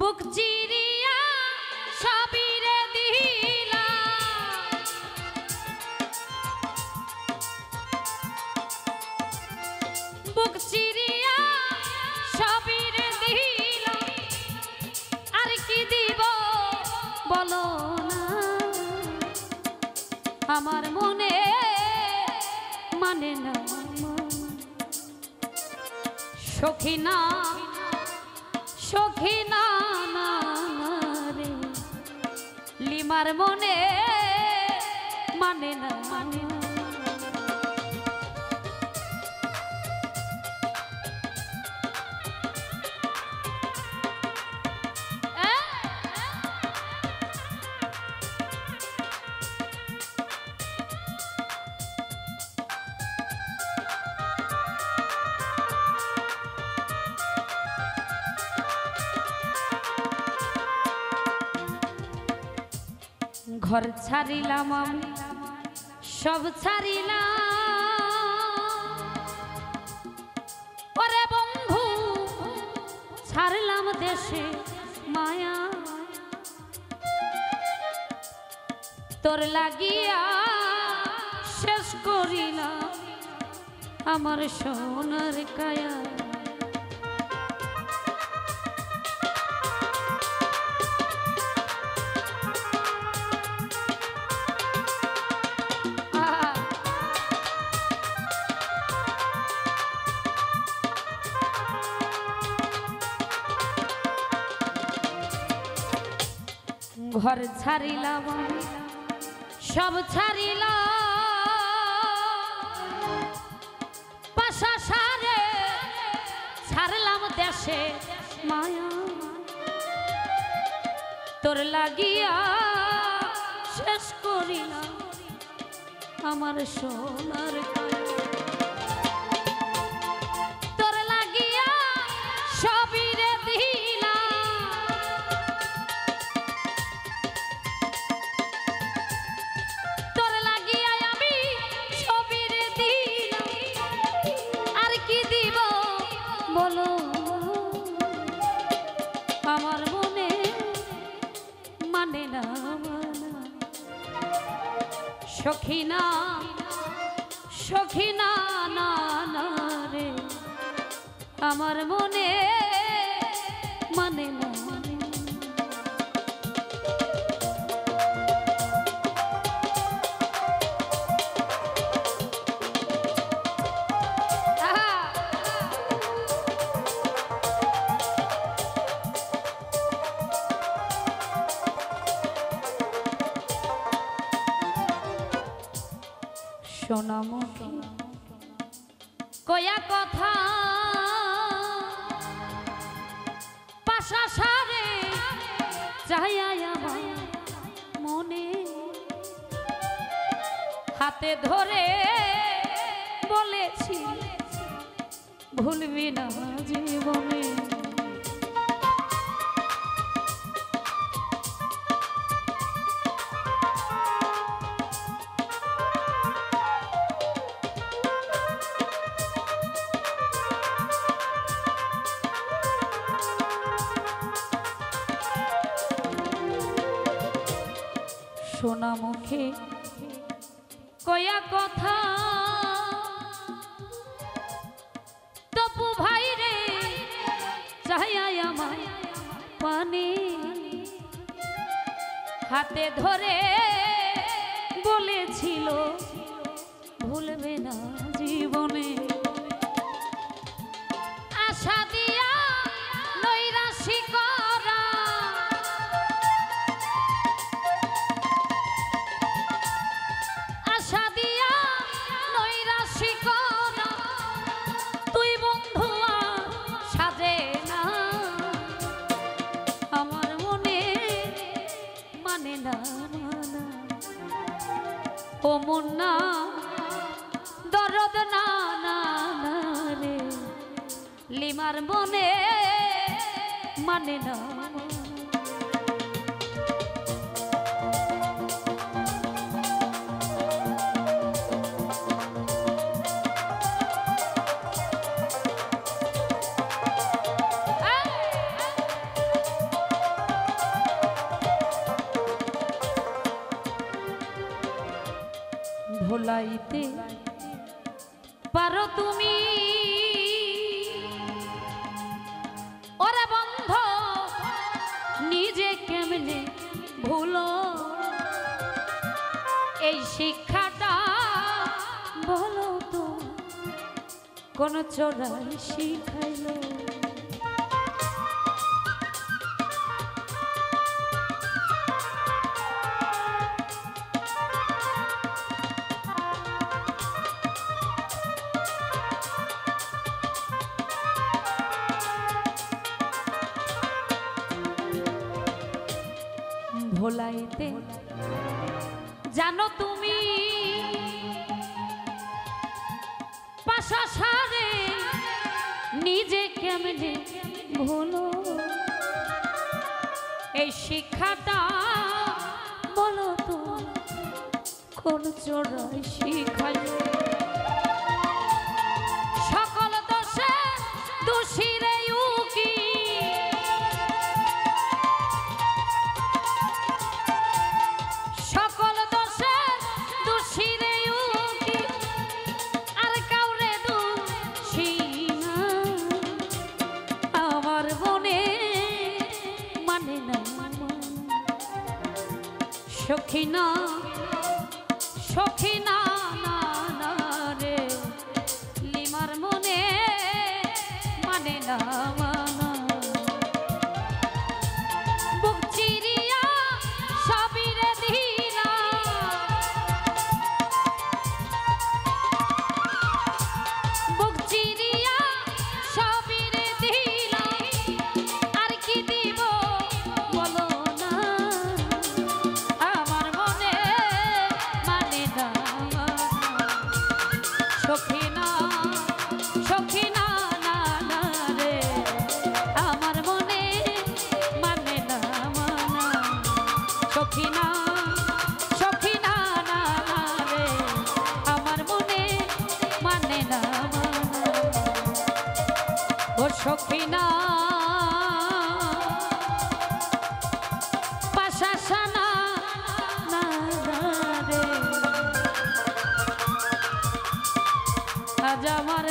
বুক চিরিয়া সবিরে দিলা বুক চিরিয়া সবিরে দিলা আর কি দিব বলো না আমার মনে মানে না সখিনা সখিনা না রে লিমার মনে মানে না ঘর ছাড়িলাম আমি সব ছাড়িলাম ওরে বন্ধু ছাড়লাম দেশে মায়া তোর লাগিয়া শেষ করিলাম আমার সোনার কায়া ঘর ছাড়িলাম সব ছাড়িলাম পাশা সারে ছাড়লাম দেশে মায়া তোর লাগিয়া শেষ করিলাম আমার সোনার কায়া তোর লাগিয়া সবিরে আমার মনে মানে না সখিনা সখিনা না না রে আমার মনে মানে না সোনামুখী কয়া কথা পাশা সারে চাইয়া আমার মনে হাতে ধরে বলেছি ভুলবি না জীবনে সোনা মুখে কয়া কথা তপু ভাই রে চাইয়া আমার পানি হাতে ধরে বলেছিল ভুলবে না জীবনে আশা দিয়া নৈরাশি করা আশা দিয়া নৈরাশি করা তুই বন্ধু সাজে না আমার মনে মানে না ও মুন্না দরদ না না না রে লিমার মনে মানে না ভোলাইতে পারো তুমি ওরে বন্ধ নিজে কেমনে ভুলো এই শিক্ষাটা বলো তো কোন চোরাই শিখাইলো ভোলাইতে জানো তুমি পাশা সারে নিজে কেমনে ভুলো এই শিক্ষাটা বলো তো কোন চোরাই শিখাইলো সকল দোষে দোষী রে উকি সকল দোষে দোষী রে উকি আর কাউরে দোষী না আমার মনে মানে না সখী না সখী না না না রে লিমার মনে মানে না মানা বুক চিরিয়া সবিরে দিলা বুক চিরিয়া সবিরে দিলা আর কি দিব বলো না আমার মনে মানে না সখী না সখী না না না রে আমার মনে মানে না মানা সখী না সখী না না না রে আমার মনে মানে না মানা ও সখী না পাশা না না রে আজ আমার